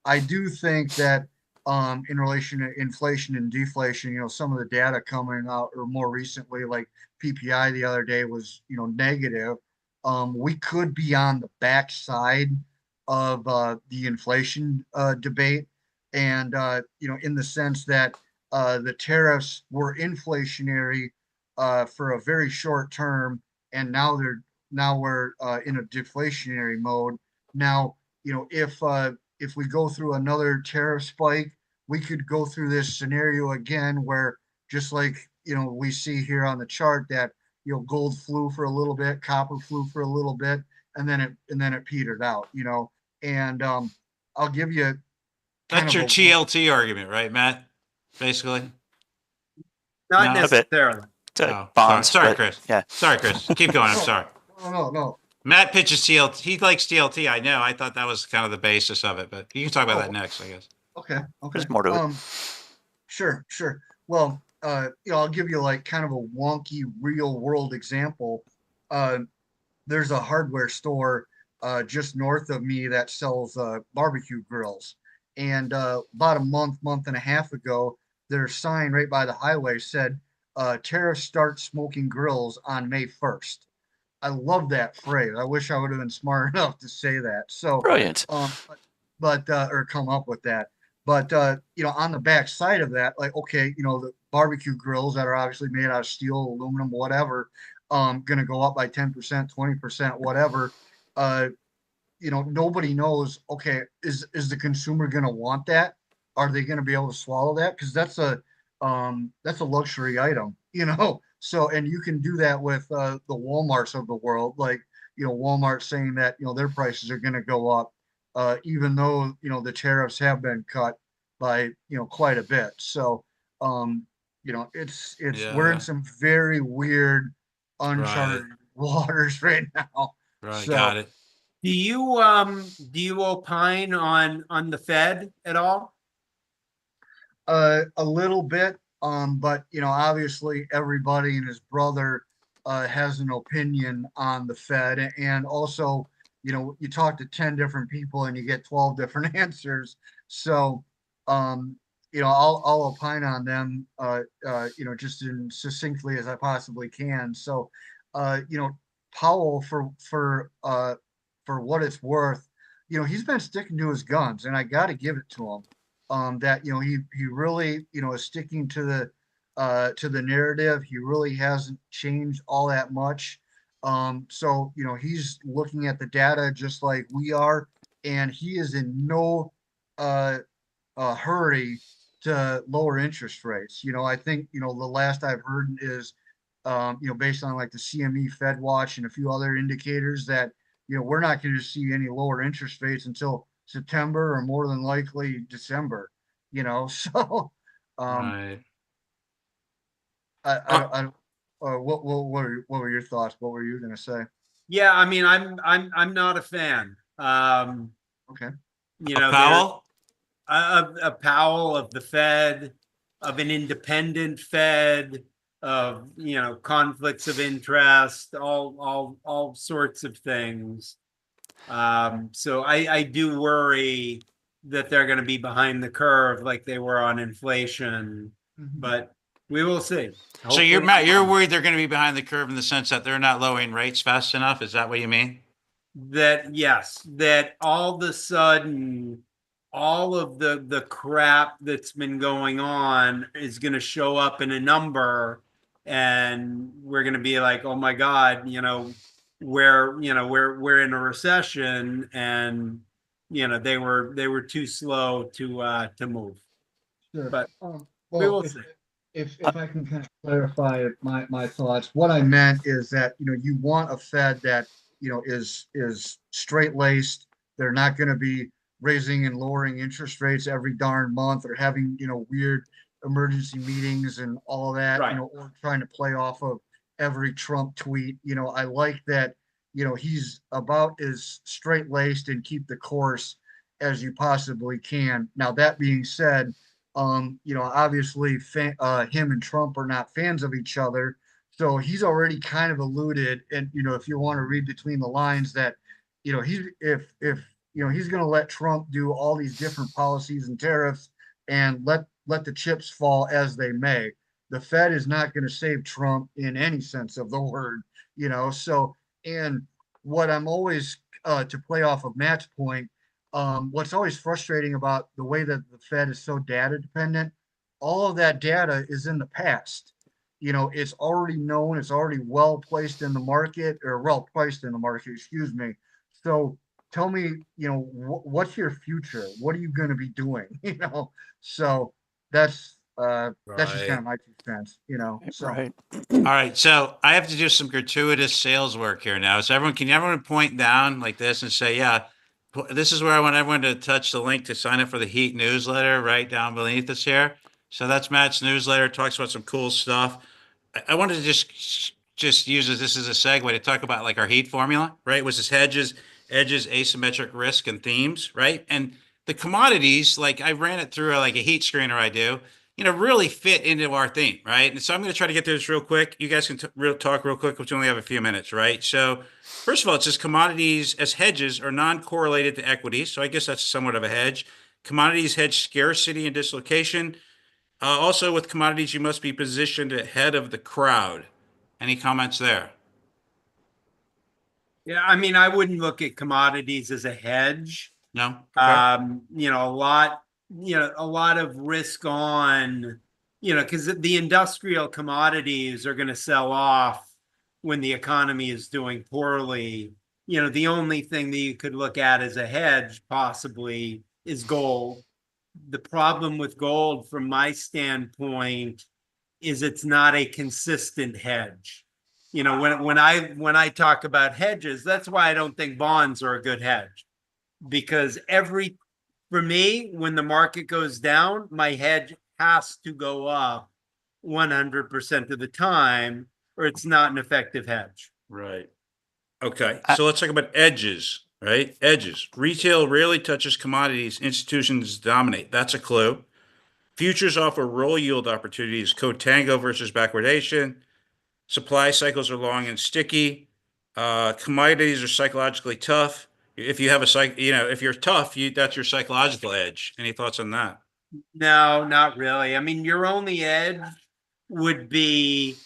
I do think that in relation to inflation and deflation. Some of the data coming out or more recently, like PPI the other day was, negative. We could be on the backside of the inflation debate. And, in the sense that the tariffs were inflationary for a very short term, and now we're in a deflationary mode. Now, if we go through another tariff spike, we could go through this scenario again where just like we see here on the chart that gold flew for a little bit, copper flew for a little bit, and then it petered out. And I'll give you kind That's of your TLT argument, right, Matt? Basically. Not No. necessarily. Oh, bonds. sorry, but, Chris. Yeah. Sorry, Chris. Keep going. I'm sorry. No. Matt pitches TLT. He likes TLT. I know. I thought that was kind of the basis of it, but you can talk about that next, I guess. Okay. There's more to it. Sure. Well, I'll give you like kind of a wonky real world example. There's a hardware store just north of me that sells barbecue grills. And about a month and a half ago, their sign right by the highway said, tariffs start smoking grills on May 1st. I love that phrase. I wish I would have been smart enough to say that. So, Brilliant. or come up with that. But on the back side of that, like, okay, the barbecue grills that are obviously made out of steel, aluminum, whatever, going to go up by 10%, 20%, whatever. Nobody knows, okay, is the consumer going to want that? Are they going to be able to swallow that? Because that's a luxury item, So, and you can do that with the Walmarts of the world, like, Walmart saying that, their prices are going to go up, even though, the tariffs have been cut by, quite a bit. So, we're in some very weird, uncharted waters right now. Right. So, Got it. Do you opine on the Fed at all? a little bit, but obviously everybody and his brother has an opinion on the Fed, and also, you talk to 10 different people and you get 12 different answers. So, I'll opine on them, just as succinctly as I possibly can. So, Powell, for what it's worth, he's been sticking to his guns, and I got to give it to him. That he really is sticking to the narrative. He really hasn't changed all that much. So he's looking at the data just like we are, and he is in no hurry to lower interest rates. I think the last I've heard is based on like the CME Fed Watch and a few other indicators that we're not going to see any lower interest rates until September or more than likely December, so Right. what were your thoughts? What were you going to say? Yeah, I mean, I'm not a fan. Okay. Powell? A Powell, of the Fed, of an independent Fed, of conflicts of interest, all sorts of things. So I do worry that they're going to be behind the curve like they were on inflation, but we will see. So you're worried they're going to be behind the curve in the sense that they're not lowering rates fast enough? Is that what you mean? That all of a sudden, all of the crap that's been going on is going to show up in a number, and we're going to be like, oh my God, we're in a recession, and they were too slow to move. Sure. But we will see. If I can kind of clarify my thoughts, what I meant is that you want a Fed that is straight laced. They're not going to be raising and lowering interest rates every darn month, or having weird emergency meetings and all of that, right. Or trying to play off of every Trump tweet. I like that he's about as straight laced and keep the course as you possibly can. Now, that being said, obviously him and Trump are not fans of each other. So he's already kind of alluded, and if you want to read between the lines, that if he's going to let Trump do all these different policies and tariffs and let the chips fall as they may. The Fed is not going to save Trump in any sense of the word, So, and what I'm always to play off of Matt's point, what's always frustrating about the way that the Fed is so data dependent, all of that data is in the past. It's already known, it's already well placed in the market or well priced in the market, excuse me. So tell me, what's your future? What are you going to be doing? So that's just kind Right. of my 2 cents, So Right. All right. So I have to do some gratuitous sales work here now. So can everyone point down like this and say, yeah, this is where I want everyone to touch the link to sign up for the Heat newsletter right down beneath us here. So that's Matt's newsletter. Talks about some cool stuff. I wanted to just use this as a segue to talk about like our Heat formula, right? Which is hedges, edges, asymmetric risk, and themes, right? And the commodities, like I ran it through like a heat screener I do, really fit into our theme, right? And so I'm going to try to get through this real quick. You guys can talk real quick, which we only have a few minutes, right? So first of all, it says commodities as hedges are non-correlated to equities. So I guess that's somewhat of a hedge. Commodities hedge scarcity and dislocation. Also, with commodities, you must be positioned ahead of the crowd. Any comments there? Yeah, I mean, I wouldn't look at commodities as a hedge. No? Okay. A lot of risk on, because the industrial commodities are going to sell off when the economy is doing poorly. The only thing that you could look at as a hedge possibly is gold. The problem with gold, from my standpoint, is it's not a consistent hedge. When I talk about hedges, that's why I don't think bonds are a good hedge, because for me, when the market goes down, my hedge has to go up 100% of the time, or it's not an effective hedge. Right. Okay. So let's talk about edges, right? Edges. Retail rarely touches commodities. Institutions dominate. That's a clue. Futures offer roll yield opportunities, contango versus backwardation. Supply cycles are long and sticky. Commodities are psychologically tough. If you have if you're tough, that's your psychological edge. Any thoughts on that? No, not really. I mean, your only edge would be,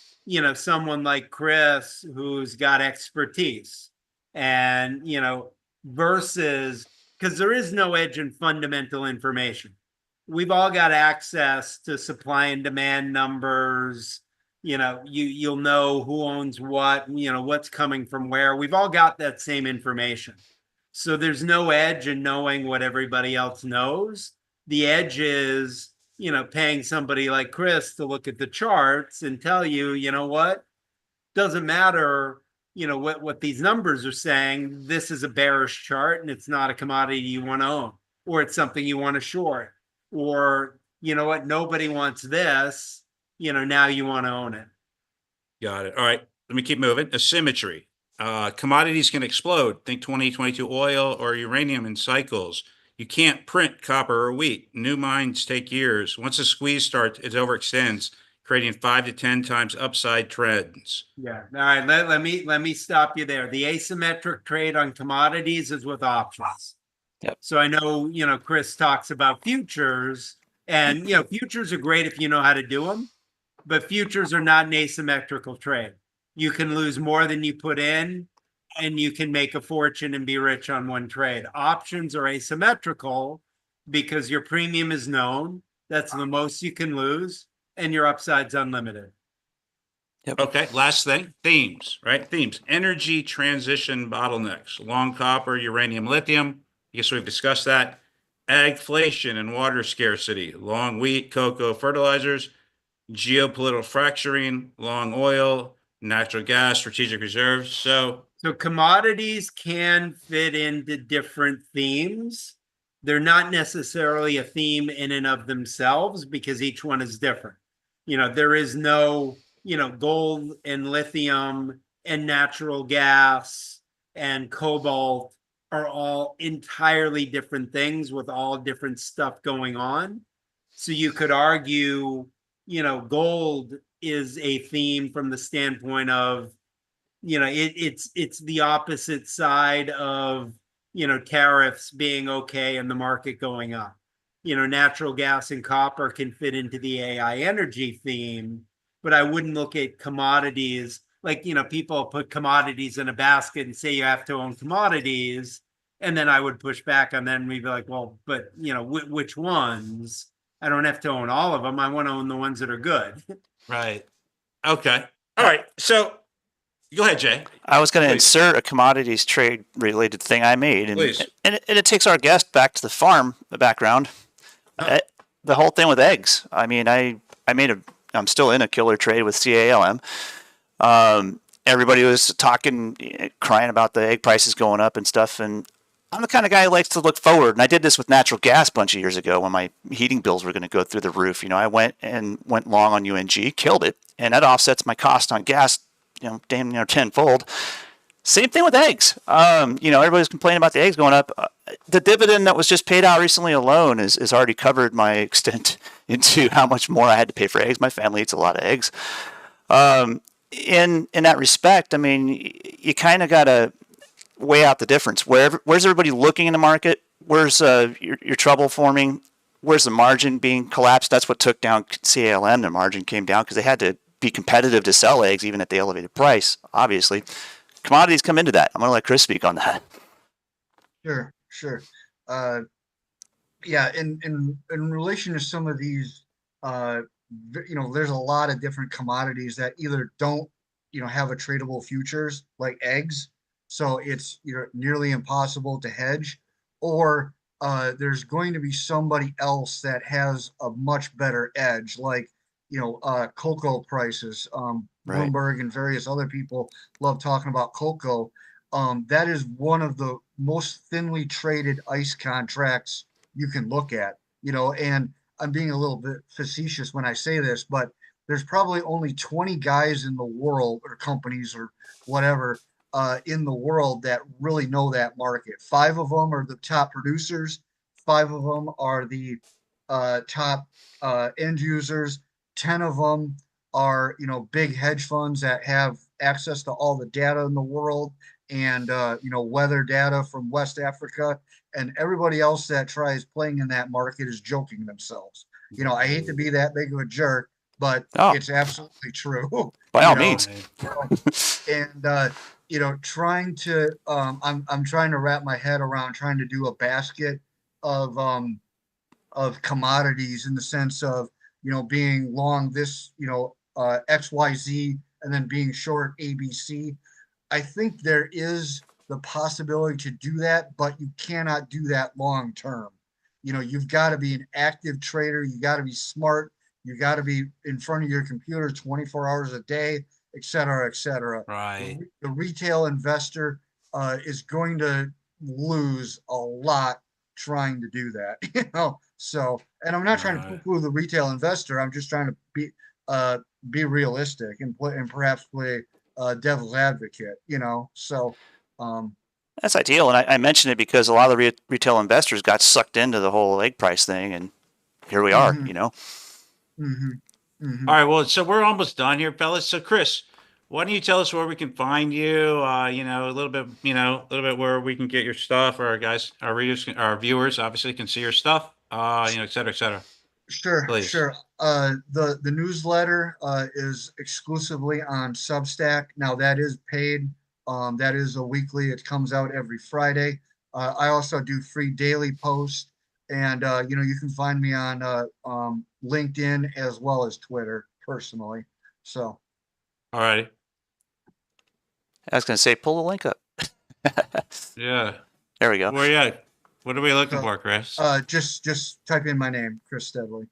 someone like Chris who's got expertise, and, versus, because there is no edge in fundamental information. We've all got access to supply and demand numbers. You'll know who owns what, what's coming from where. We've all got that same information. So there's no edge in knowing what everybody else knows. The edge is, paying somebody like Chris to look at the charts and tell you, what, doesn't matter, what these numbers are saying. This is a bearish chart and it's not a commodity you want to own, or it's something you want to short, or, what, nobody wants this, now you want to own it. Got it. All right. Let me keep moving. Asymmetry. Commodities can explode. Think 2022 oil or uranium in cycles. You can't print copper or wheat. New mines take years. Once the squeeze starts, it overextends, creating 5 to 10 times upside trends. Yeah. All right. Let me stop you there. The asymmetric trade on commodities is with options. Yep. So I know, Chris talks about futures, and, futures are great if you know how to do them, but futures are not an asymmetrical trade. You can lose more than you put in, and you can make a fortune and be rich on one trade. Options are asymmetrical because your premium is known. That's the most you can lose, and your upside's unlimited. Yep. Okay, last thing, themes, right? Themes, energy transition bottlenecks, long copper, uranium, lithium. I guess we've discussed that. Agflation and water scarcity, long wheat, cocoa, fertilizers, geopolitical fracturing, long oil, natural gas, strategic reserves. So commodities can fit into different themes. They're not necessarily a theme in and of themselves because each one is different. There is no, gold and lithium and natural gas and cobalt are all entirely different things with all different stuff going on. So you could argue, gold is a theme from the standpoint of, it's the opposite side of, tariffs being okay and the market going up. natural gas and copper can fit into the AI energy theme, but I wouldn't look at commodities like, people put commodities in a basket and say you have to own commodities. And then I would push back on them and be like, well, but which ones? I don't have to own all of them. I want to own the ones that are good. Right. Okay. All right. So go ahead, Jay. I was going to Please. insert a commodities trade related thing I made, and Please. it takes our guest back to the farm background. Oh. The whole thing with eggs. I mean, I'm still in a killer trade with CALM. Everybody was talking, crying about the egg prices going up and stuff, and I'm the kind of guy who likes to look forward. And I did this with natural gas a bunch of years ago when my heating bills were going to go through the roof. I went long on UNG, killed it, and that offsets my cost on gas, damn near tenfold. Same thing with eggs. Everybody's complaining about the eggs going up. The dividend that was just paid out recently alone is already covered my extent into how much more I had to pay for eggs. My family eats a lot of eggs. In that respect, I mean, you kind of got to weigh out the difference. Where's everybody looking in the market? Where's your trouble forming? Where's the margin being collapsed? That's what took down CALM. The margin came down because they had to be competitive to sell eggs even at the elevated price, obviously. Commodities come into that. I'm going to let Chris speak on that. Sure. Yeah, in relation to some of these, there's a lot of different commodities that either don't, have a tradable futures like eggs, so it's nearly impossible to hedge, or there's going to be somebody else that has a much better edge, like cocoa prices. Right. Bloomberg and various other people love talking about cocoa. That is one of the most thinly traded ICE contracts you can look at, and I'm being a little bit facetious when I say this, but there's probably only 20 guys in the world, or companies or whatever, in the world that really know that market. 5 of them are the top producers. 5 of them are the top end users. 10 of them are, big hedge funds that have access to all the data in the world and, weather data from West Africa. And everybody else that tries playing in that market is joking themselves. I hate to be that big of a jerk, but it's absolutely true. By all means. And, trying to, I'm trying to wrap my head around trying to do a basket of commodities in the sense of, being long this, XYZ and then being short ABC. I think there is the possibility to do that, but you cannot do that long term. You've got to be an active trader. You got to be smart. You got to be in front of your computer 24 hours a day, et cetera, et cetera. Right. The retail investor is going to lose a lot trying to do that, So, and I'm not trying to poo-poo the retail investor. I'm just trying to be realistic and perhaps play devil's advocate, So, that's ideal, and I mentioned it because a lot of the retail investors got sucked into the whole egg price thing, and here we are. All right. Well, so we're almost done here, fellas. So, Chris, why don't you tell us where we can find you? A little bit where we can get your stuff, or our readers, our viewers, obviously can see your stuff. Et cetera, et cetera. Sure, Please. sure. The newsletter is exclusively on Substack. Now that is paid. That is a weekly. It comes out every Friday. I also do free daily posts, and you can find me on LinkedIn as well as Twitter personally. So. All right. I was going to say, pull the link up. Yeah. There we go. Where you at? What are we looking for, Chris? Just type in my name, Chris Stadele.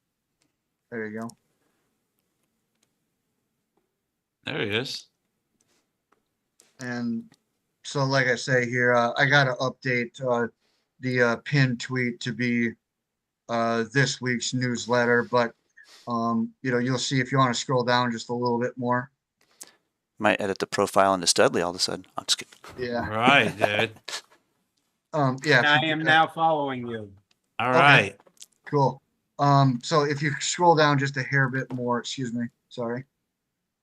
There you go. There he is. And so, like I say here, I got to update the pinned tweet to be this week's newsletter. But you'll see if you want to scroll down just a little bit more. Might edit the profile into Studley all of a sudden. I'm just kidding. Yeah. Right, dude. Yeah. I am now following you. All right. Okay, cool. So if you scroll down just a hair bit more, excuse me, sorry.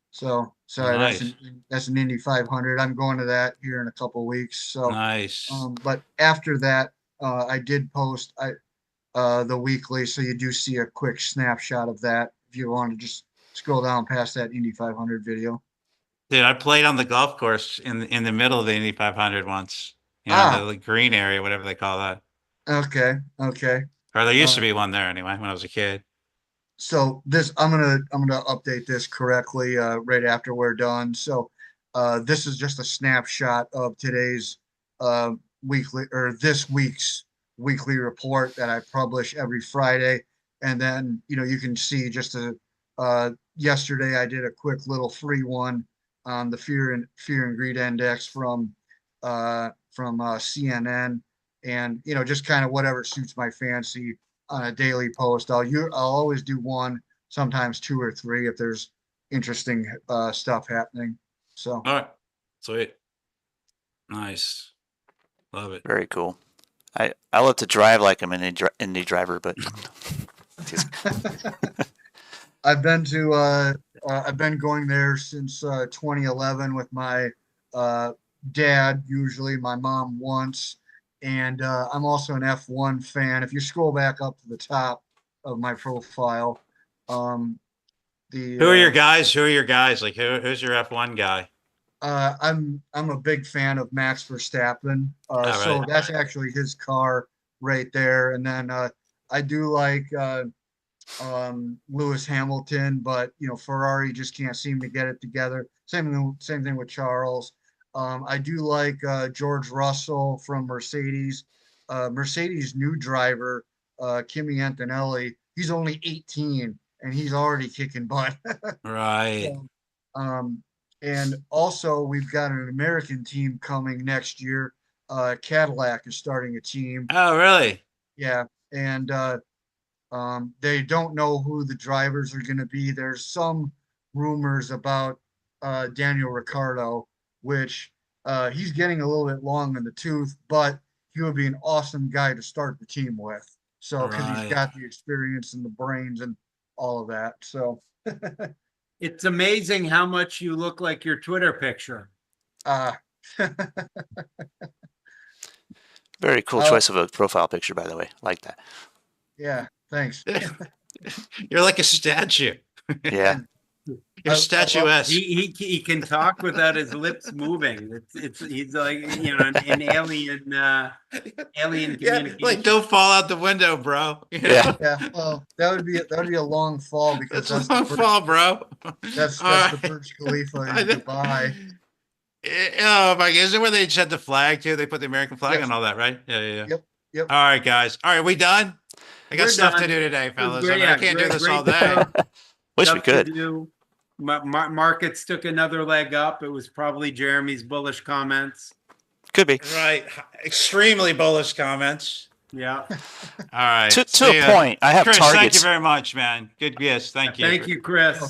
So sorry, Nice. that's an Indy 500. I'm going to that here in a couple of weeks. So Nice. but after that, I did post. the weekly. So you do see a quick snapshot of that if you want to just scroll down past that Indy 500 video. Dude, I played on the golf course in the middle of the Indy 500 once. Ah, The green area, whatever they call that. okay, okay. Or there used to Uh, be one there anyway when I was a kid. So this, I'm gonna update this correctly right after we're done. So this is just a snapshot of today's weekly or this week's weekly report that I publish every Friday, and then you can see just yesterday I did a quick little free one on the fear and greed index from CNN, and just kind of whatever suits my fancy on a daily post. I'll always do one, sometimes two or three if there's interesting stuff happening. So All right. Sweet. Nice. Love it. Very cool. I love to drive like I'm an Indy driver, but I've been going there since 2011 with my dad, usually my mom once, and I'm also an F1 fan. If you scroll back up to the top of my profile, Who are your guys? Who are your guys? Like who's your F1 guy? I'm a big fan of Max Verstappen. So right. that's actually his car right there. And then I do like Lewis Hamilton, but Ferrari just can't seem to get it together. Same thing with Charles. I do like George Russell from Mercedes. Mercedes' new driver, Kimi Antonelli, he's only 18 and he's already kicking butt. Right. So, and also we've got an American team coming next year. Cadillac is starting a team. Oh, really? Yeah, and they don't know who the drivers are going to be. There's some rumors about Daniel Ricciardo, which he's getting a little bit long in the tooth, but he would be an awesome guy to start the team with. So, because he's got the experience and the brains and all of that. So, It's amazing how much you look like your Twitter picture. very cool choice of a profile picture, by the way. Like that. Yeah, thanks. You're like a statue. Yeah. You're statuesque. He can talk without his lips moving. He's like an alien communication. Like don't fall out the window, bro. Yeah. Yeah, well, that would be a long fall because That's a long fall, bro. That's All the Burj Khalifa in Dubai. Oh my God, is it where they set the flag too? They put the American flag Yes. and all that, right? Yeah. Yep. All right, guys. All right, we done? I got We're stuff to done. do today, fellas. Great, I can't do this all day. Wish Stuff we to could. do. Markets took another leg up. It was probably Jeremy's bullish comments. Could be. Right. Extremely bullish comments. Yeah. All right. To See a ya. point, I have Chris, thank you targets. very much, man. Good guess. Thank you. Thank you, Chris. Oh,